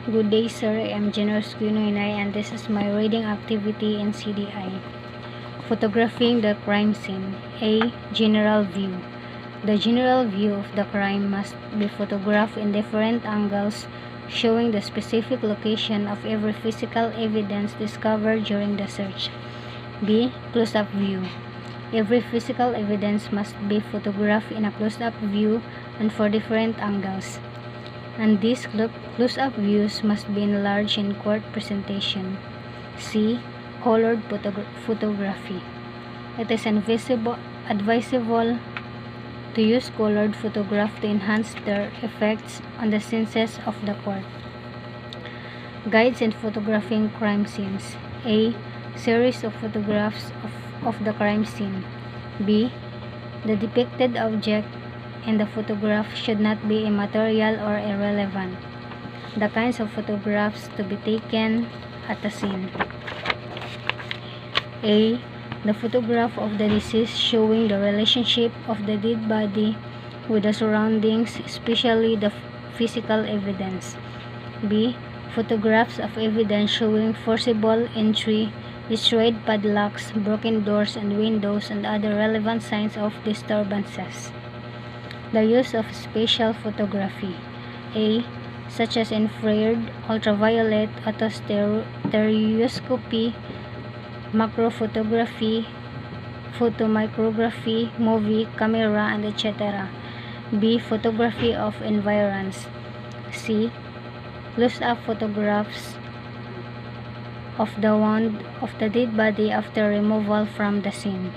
Good day, sir. I am Generous Guinoy and this is my reading activity in CDI. Photographing the crime scene. A. General view. The general view of the crime must be photographed in different angles, showing the specific location of every physical evidence discovered during the search. B. Close-up view. Every physical evidence must be photographed in a close-up view and for different angles, and these close-up views must be enlarged in court presentation. C. Colored photography. It is advisable to use colored photograph to enhance their effects on the senses of the court. Guides in photographing crime scenes. A. Series of photographs of the crime scene. B. The depicted object in the photograph should not be immaterial or irrelevant. The kinds of photographs to be taken at the scene. A. The photograph of the deceased showing the relationship of the dead body with the surroundings, especially the physical evidence. B. Photographs of evidence showing forcible entry, destroyed padlocks, broken doors and windows, and other relevant signs of disturbances. The use of spatial photography. A. Such as infrared, ultraviolet, autostereoscopy, macrophotography, photomicrography, movie, camera, and etc. B. Photography of environs. C. Close-up photographs of the wound of the dead body after removal from the scene.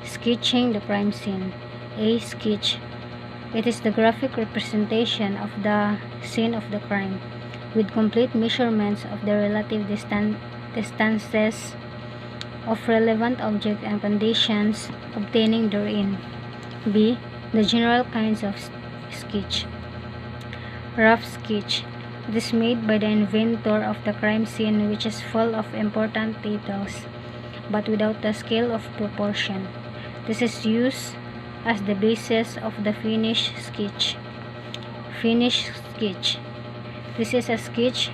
Sketching the crime scene. A. Sketch. It is the graphic representation of the scene of the crime, with complete measurements of the relative distances of relevant objects and conditions obtaining therein. B. The general kinds of sketch. Rough sketch. It is made by the inventor of the crime scene, which is full of important details, but without the scale of proportion. This is used as the basis of the finished sketch. Finished sketch. This is a sketch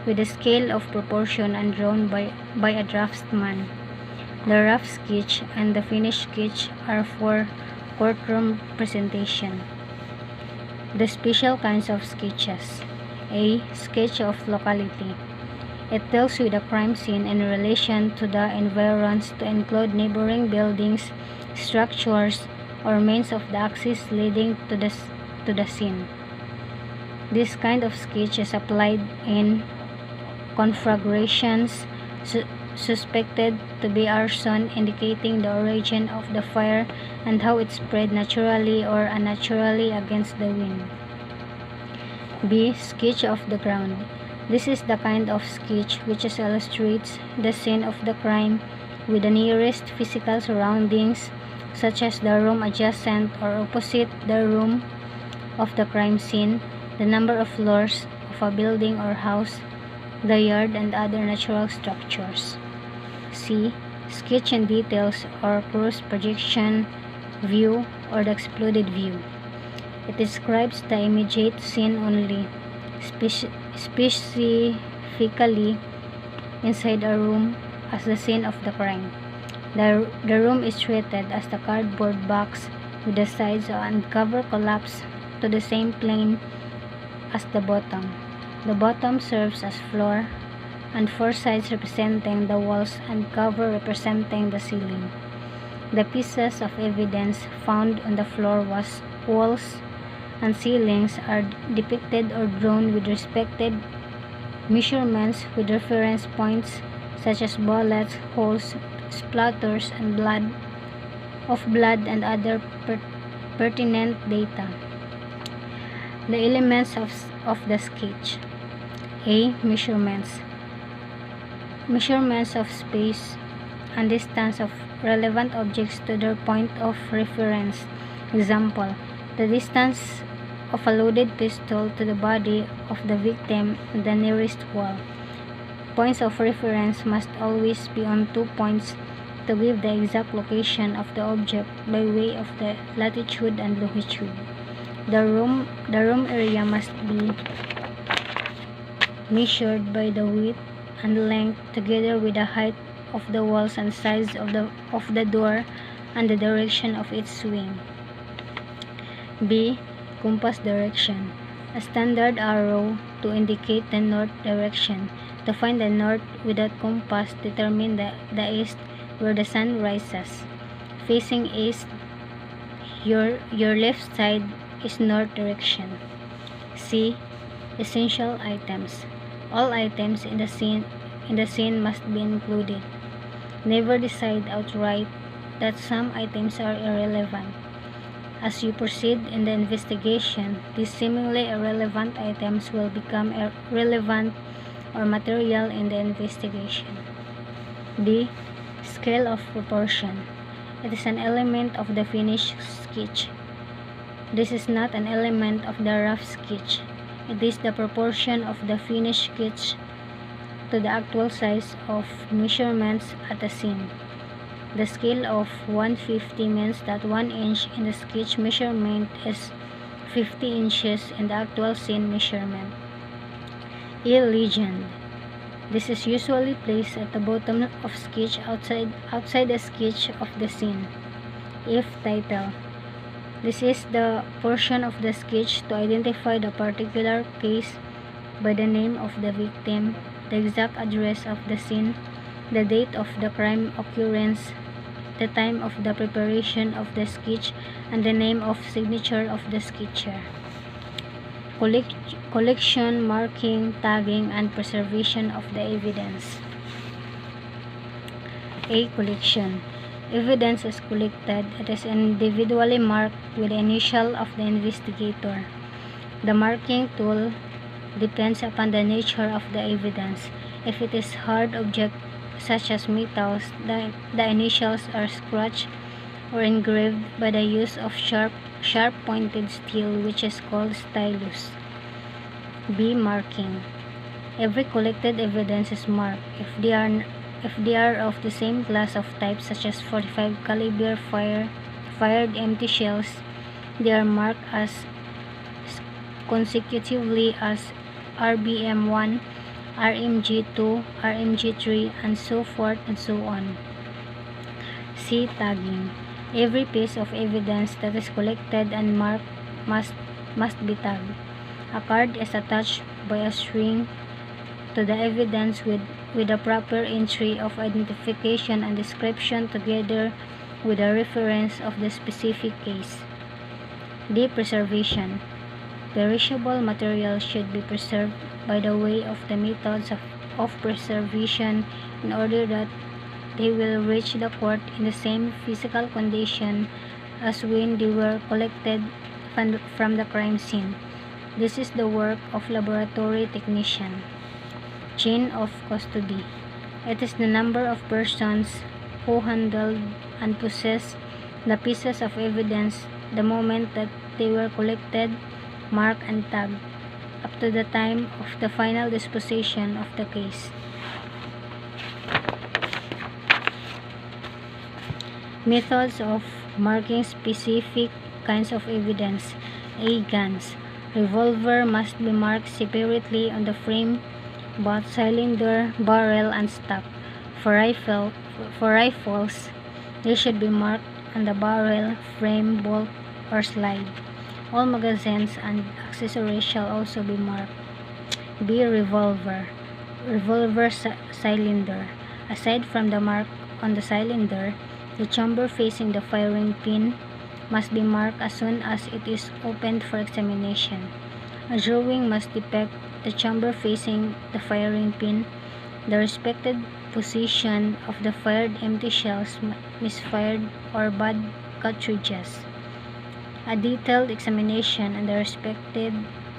with a scale of proportion and drawn by a draftsman. The rough sketch and the finished sketch are for courtroom presentation. The special kinds of sketches. A. Sketch of locality. It deals with a crime scene in relation to the environs to include neighboring buildings, structures, or means of the access leading to the scene. This kind of sketch is applied in conflagrations suspected to be arson, indicating the origin of the fire and how it spread naturally or unnaturally against the wind. B. Sketch of the ground. This is the kind of sketch which illustrates the scene of the crime with the nearest physical surroundings, such as the room adjacent or opposite the room of the crime scene, the number of floors of a building or house, the yard, and other natural structures. C. Sketch in details or cross projection view or the excluded view. It describes the immediate scene only, specifically inside a room as the scene of the crime. The room is treated as the cardboard box with the sides and cover collapsed to the same plane as the bottom. The bottom serves as floor, and four sides representing the walls and cover representing the ceiling. The pieces of evidence found on the floor, walls, and ceilings are depicted or drawn with respective measurements with reference points such as bullets, holes, splatters, and blood and other pertinent data. The elements of the sketch. A. Measurements. Measurements of space and distance of relevant objects to their point of reference. Example, the distance of a loaded pistol to the body of the victim in the nearest wall. Points of reference must always be on 2 points to give the exact location of the object by way of the latitude and longitude. The room area must be measured by the width and length together with the height of the walls and size of the door and the direction of its swing. B. Compass direction. A standard arrow to indicate the north direction. To find the north without compass, determine the east where the sun rises. Facing east, your left side is north direction. C. Essential items. All items in the scene must be included. Never decide outright that some items are irrelevant. As you proceed in the investigation, these seemingly irrelevant items will become relevant or material in the investigation. D. Scale of proportion. It is an element of the finished sketch. This is not an element of the rough sketch. It is the proportion of the finished sketch to the actual size of measurements at the scene. The scale of 150 means that 1 inch in the sketch measurement is 50 inches in the actual scene measurement. E. Legend. This is usually placed at the bottom of sketch outside the sketch of the scene. F. Title. This is the portion of the sketch to identify the particular case by the name of the victim, the exact address of the scene, the date of the crime occurrence, the time of the preparation of the sketch, and the name of signature of the sketcher. Collection, marking, tagging, and preservation of the evidence. A. Collection. Evidence is collected. It is individually marked with the initial of the investigator. The marking tool depends upon the nature of the evidence. If it is hard object such as metals, the initials are scratched or engraved by the use of sharp pointed steel, which is called stylus. B. Marking. Every collected evidence is marked. If they are of the same class of type, such as 45 caliber fired empty shells, they are marked as consecutively as RBM1, RMG2, RMG3, and so forth and so on. C. Tagging. Every piece of evidence that is collected and marked must be tagged. A card is attached by a string to the evidence with a proper entry of identification and description together with a reference of the specific case. D. Preservation. Perishable materials should be preserved by the way of the methods of preservation in order that they will reach the court in the same physical condition as when they were collected from the crime scene. This is the work of laboratory technician. Chain of custody. It is the number of persons who handled and possessed the pieces of evidence the moment that they were collected, marked, and tagged, up to the time of the final disposition of the case. Methods of marking specific kinds of evidence. A. Guns. Revolver must be marked separately on the frame, butt, cylinder, barrel, and stock. For rifles, they should be marked on the barrel, frame, bolt, or slide. All magazines and accessories shall also be marked. B. Revolver. Cylinder. Aside from the mark on the cylinder, the chamber facing the firing pin must be marked as soon as it is opened for examination. A drawing must depict the chamber facing the firing pin, the respective position of the fired empty shells, misfired, or bad cartridges. A detailed examination and the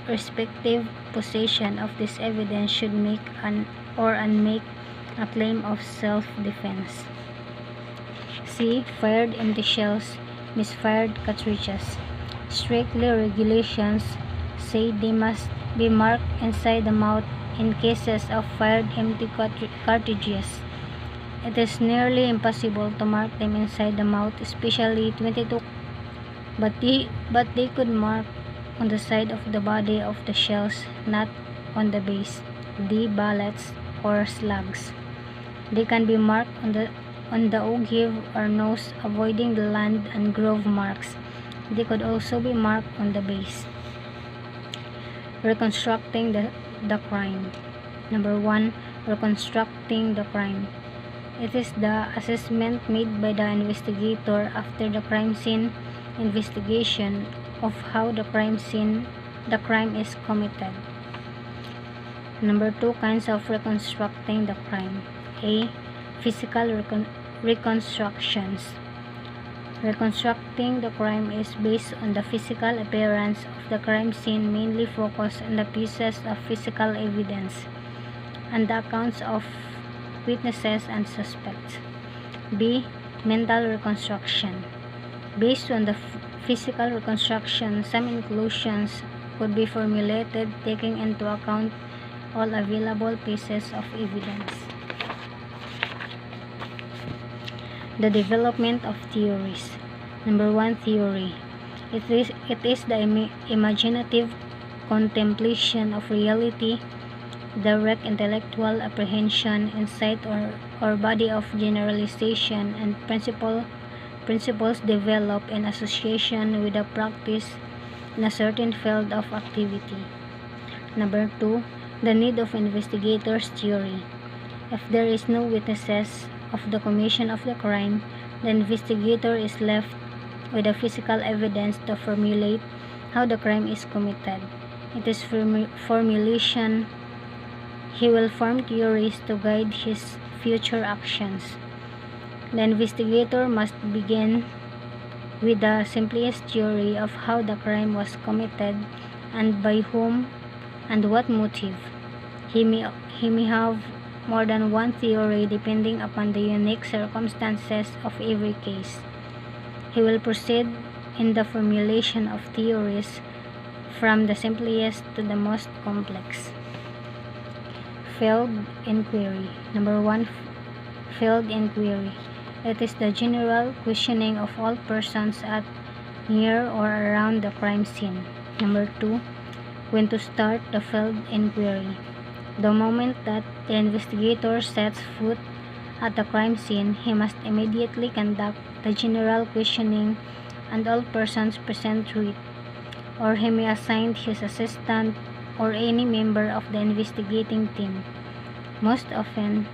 respective possession of this evidence should make or unmake a claim of self-defense. C. Fired empty shells, misfired cartridges. Strictly regulations say they must be marked inside the mouth in cases of fired empty cartridges. It is nearly impossible to mark them inside the mouth, especially 22, but they could mark on the side of the body of the shells, not on the base. D. Bullets or slugs. They can be marked on the ogive or nose, avoiding the land and groove marks. They could also be marked on the base. Reconstructing the crime. Number 1. Reconstructing the crime. It is the assessment made by the investigator after the crime scene investigation of how the crime is committed. Number 2. Kinds of reconstructing the crime. A. Physical reconstructions. Reconstructing the crime is based on the physical appearance of the crime scene, mainly focused on the pieces of physical evidence and the accounts of witnesses and suspects. B. Mental reconstruction. Based on the physical reconstruction, some inclusions could be formulated taking into account all available pieces of evidence. The development of theories. Number 1. Theory. It is the imaginative contemplation of reality, direct intellectual apprehension, insight or body of generalization and principles developed in association with a practice in a certain field of activity. Number 2. The need of investigators' theory. If there is no witnesses of the commission of the crime, the investigator is left with the physical evidence to formulate how the crime is committed. It is formulation. He will form theories to guide his future actions. The investigator must begin with the simplest theory of how the crime was committed and by whom and what motive. He may have more than one theory depending upon the unique circumstances of every case. He will proceed in the formulation of theories from the simplest to the most complex. Field inquiry. Number 1. Field inquiry. It is the general questioning of all persons at, near, or around the crime scene. Number 2. When to start the field inquiry. The moment that the investigator sets foot at the crime scene, he must immediately conduct the general questioning and all persons present to it, or he may assign his assistant or any member of the investigating team. Most often,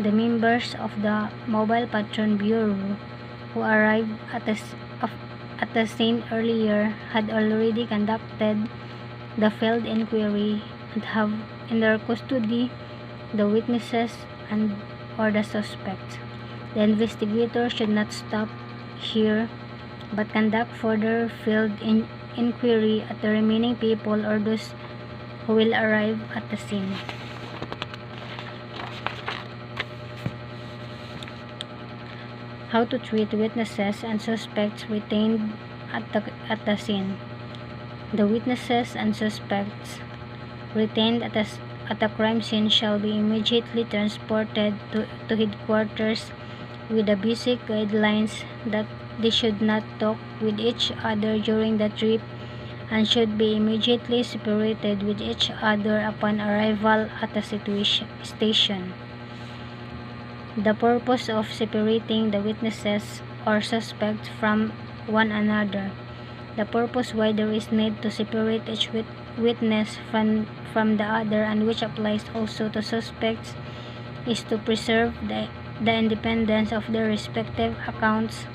the members of the Mobile Patrol Bureau who arrived at the scene earlier had already conducted the field inquiry and have in their custody the witnesses and or the suspects. The investigator should not stop here but conduct further field inquiry at the remaining people or those who will arrive at the scene. How to treat witnesses and suspects retained at the scene. The witnesses and suspects retained at the crime scene shall be immediately transported to headquarters with the basic guidelines that they should not talk with each other during the trip and should be immediately separated with each other upon arrival at the station. The purpose of separating the witnesses or suspects from one another. The purpose why there is need to separate each witness from the other, and which applies also to suspects, is to preserve the independence of their respective accounts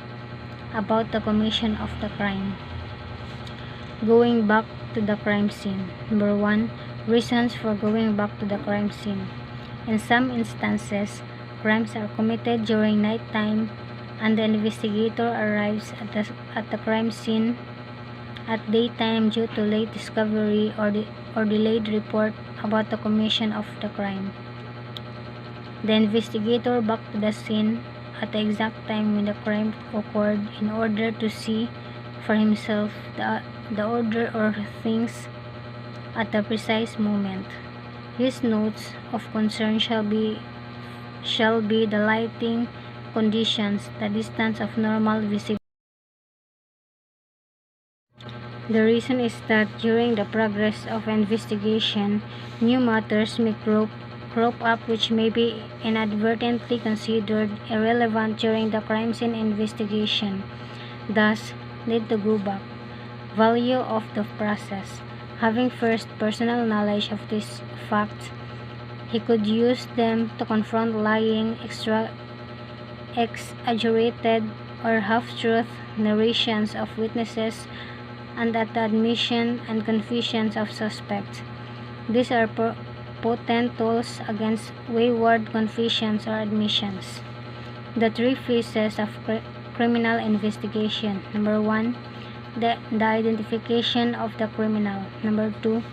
about the commission of the crime. Going back to the crime scene. Number 1. Reasons for going back to the crime scene. In some instances, crimes are committed during nighttime and the investigator arrives at the crime scene at daytime due to late discovery or delayed report about the commission of the crime. The investigator back to the scene at the exact time when the crime occurred in order to see for himself the order or things at the precise moment. His notes of concern shall be the lighting conditions, the distance of normal visibility, The reason is that during the progress of investigation, new matters may crop up which may be inadvertently considered irrelevant during the crime scene investigation, thus need to go back. Value of the process. Having first personal knowledge of these facts, he could use them to confront lying, exaggerated, or half-truth narrations of witnesses and at the admission and confessions of suspects. These are potent tools against wayward confessions or admissions. The three phases of criminal investigation. Number 1, the identification of the criminal. Number 2,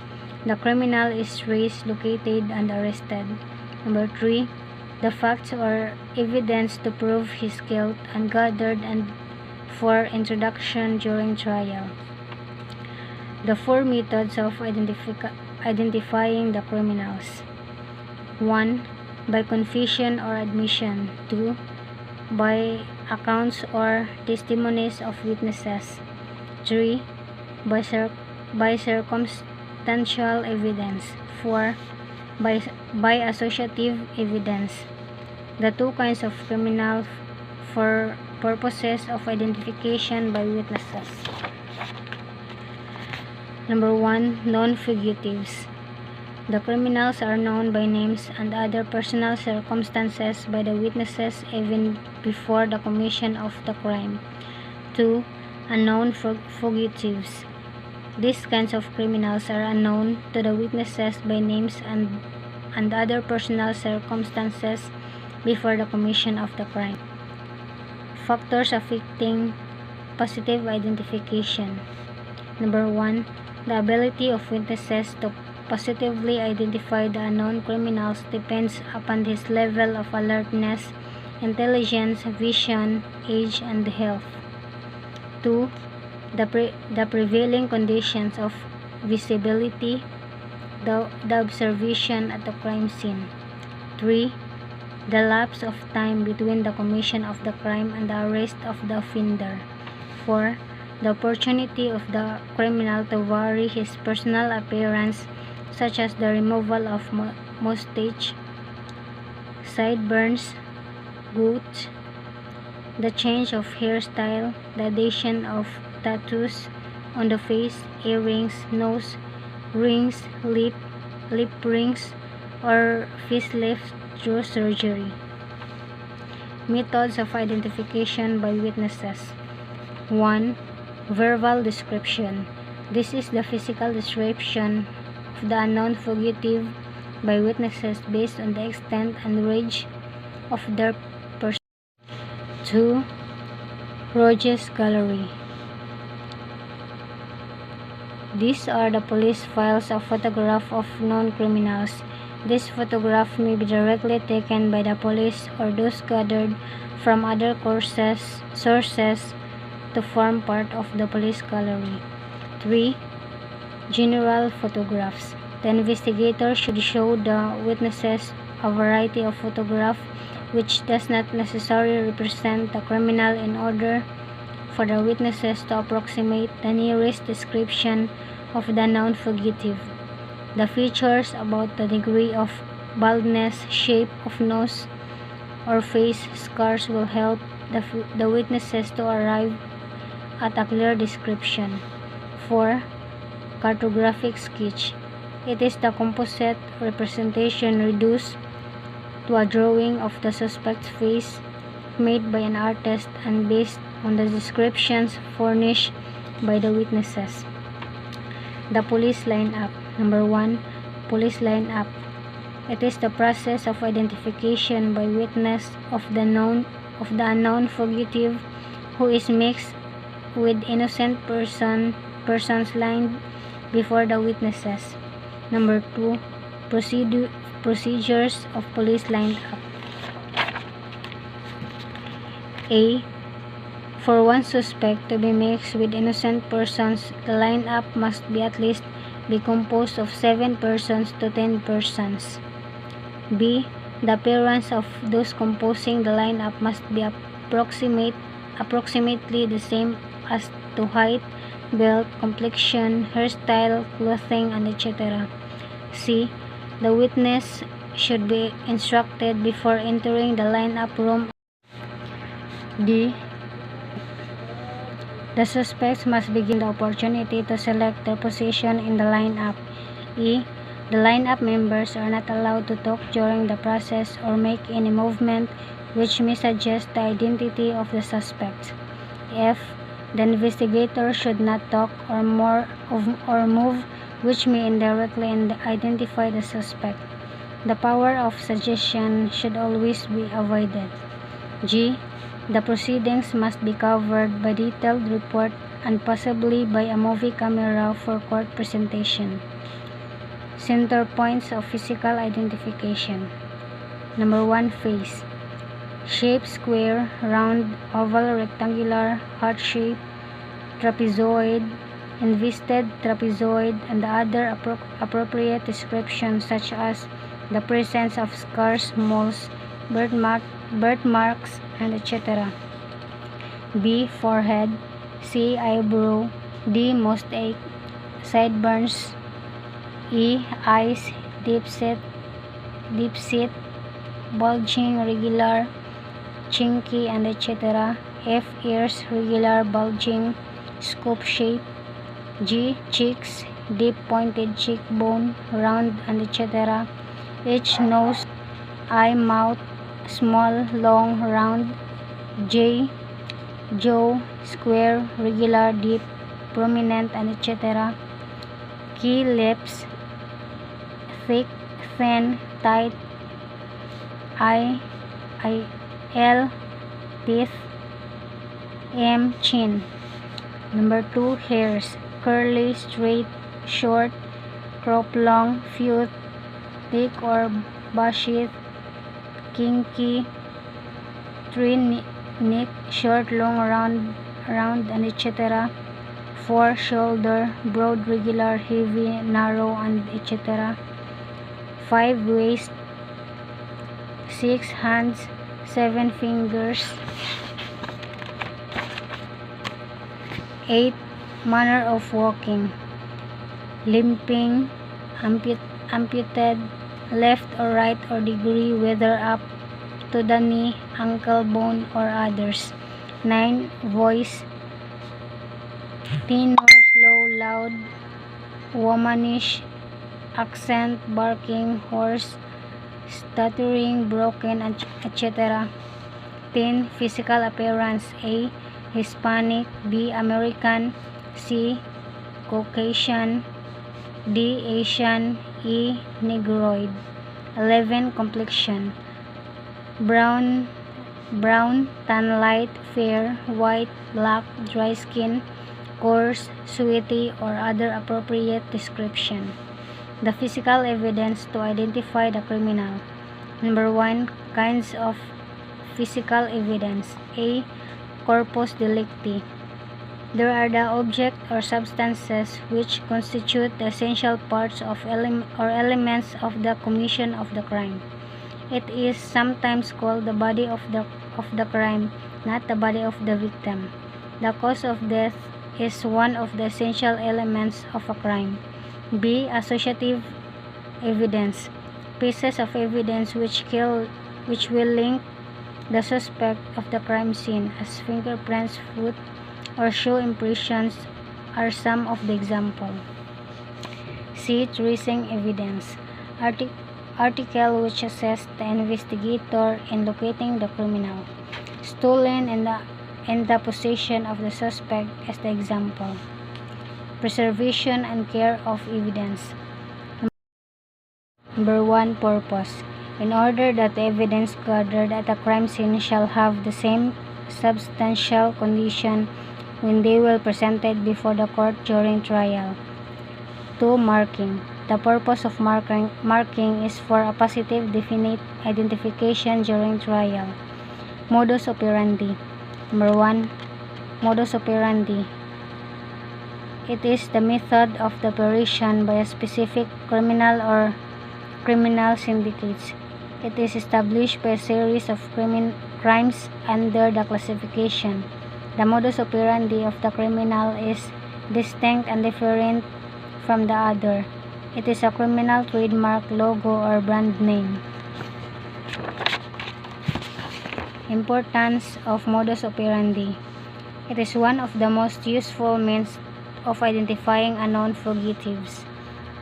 the criminal is traced, located, and arrested. Number 3, the facts or evidence to prove his guilt and gathered and for introduction during trial. The four methods of identifying the criminals. 1. By confession or admission. 2. By accounts or testimonies of witnesses. 3. By circumstantial evidence. 4. By associative evidence. The two kinds of criminal for purposes of identification by witnesses. Number 1. Known fugitives. The criminals are known by names and other personal circumstances by the witnesses even before the commission of the crime. 2. Unknown fugitives. These kinds of criminals are unknown to the witnesses by names and other personal circumstances before the commission of the crime. Factors affecting positive identification. Number 1. The ability of witnesses to positively identify the unknown criminals depends upon his level of alertness, intelligence, vision, age, and health. 2. The prevailing conditions of visibility, the observation at the crime scene. 3. The lapse of time between the commission of the crime and the arrest of the offender. 4. The opportunity of the criminal to vary his personal appearance, such as the removal of mustache, sideburns, gout, the change of hairstyle, the addition of tattoos on the face, earrings, nose rings, lip rings, or facelift through surgery. Methods of identification by witnesses. 1. Verbal description. This is the physical description of the unknown fugitive by witnesses based on the extent and range of their person. 2. Rogues Gallery. These are the police files of photographs of known criminals. This photograph may be directly taken by the police or those gathered from other sources to form part of the police gallery. 3. General photographs. The investigator should show the witnesses a variety of photographs which does not necessarily represent the criminal in order for the witnesses to approximate the nearest description of the known fugitive. The features about the degree of baldness, shape of nose, or face scars will help the witnesses to arrive at a clear description. 4. Cartographic sketch. It is the composite representation reduced to a drawing of the suspect's face made by an artist and based on the descriptions furnished by the witnesses. The police lineup. Number 1. Police lineup. It is the process of identification by witness of the unknown fugitive who is mixed with innocent persons lined before the witnesses. Number 2. Procedures of police lineup. A. For one suspect to be mixed with innocent persons, the lineup must be at least be composed of 7 persons to 10 persons. B. The appearance of those composing the lineup must be approximately the same as to height, build, complexion, hairstyle, clothing, and etc. C. The witness should be instructed before entering the lineup room. D. The suspects must be given the opportunity to select their position in the lineup. E. The lineup members are not allowed to talk during the process or make any movement which may suggest the identity of the suspect. F. The investigator should not talk or move which may indirectly identify the suspect. The power of suggestion should always be avoided. G. The proceedings must be covered by detailed report and possibly by a movie camera for court presentation. Center points of physical identification. Number 1. Face. Shape: square, round, oval, rectangular, heart shape, trapezoid, invested trapezoid, and the other appropriate descriptions such as the presence of scars, moles, birthmarks, and etc. B. Forehead. C. Eyebrow. D. Mosaic, sideburns. E. Eyes, deep set, bulging, regular, chinky, and etc. F. Ears, regular, bulging, scoop shape. G. Cheeks, deep pointed cheekbone, round, and etc. H. Nose, eye, mouth, small, long, round. J. Jaw, square, regular, deep, prominent, and etc. K. Lips, thick, thin, tight. L. Teeth. M. Chin. Number 2. Hairs: curly, straight, short, crop, long, few, thick or bushy, kinky. 3. Neck: short, long, round, and etc. 4. Shoulder: broad, regular, heavy, narrow, and etc. 5. Waist. 6. Hands. 7. Fingers. 8. Manner of walking: limping, amputated, left or right or degree, whether up to the knee, ankle bone, or others. 9. Voice: tenor, slow, loud, womanish accent, barking, hoarse, stuttering, broken, etc. 10. Physical appearance: A. Hispanic. B. American. C. Caucasian. D. Asian. E. Negroid. 11. Complexion: brown, tan, light, fair, white, black, dry skin, coarse, sweaty, or other appropriate description. The physical evidence to identify the criminal. Number 1. Kinds of physical evidence. A. Corpus delicti: there are the object or substances which constitute the essential parts of elements of the commission of the crime. It is sometimes called the body of the crime, not the body of the victim. The cause of death is one of the essential elements of a crime. B. Associative evidence: pieces of evidence which will link the suspect of the crime scene, as fingerprints, foot, or shoe impressions are some of the example. C. Tracing evidence: article which assist the investigator in locating the criminal. Stolen in the possession of the suspect as the example. Preservation and care of evidence. Number 1. Purpose: in order that the evidence gathered at a crime scene shall have the same substantial condition when they were presented before the court during trial. 2. Marking: the purpose of marking is for a positive, definite identification during trial. Modus operandi. Number 1. Modus operandi: it is the method of the operation by a specific criminal or criminal syndicates. It is established by a series of crimes under the classification. The modus operandi of the criminal is distinct and different from the other. It is a criminal trademark, logo, or brand name. Importance of modus operandi. It is one of the most useful means of identifying unknown fugitives.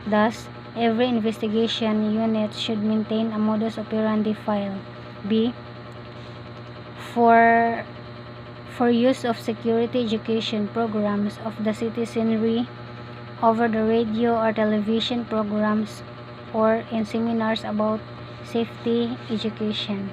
Thus, every investigation unit should maintain a modus operandi file. B. For use of security education programs of the citizenry, over the radio or television programs, or in seminars about safety education.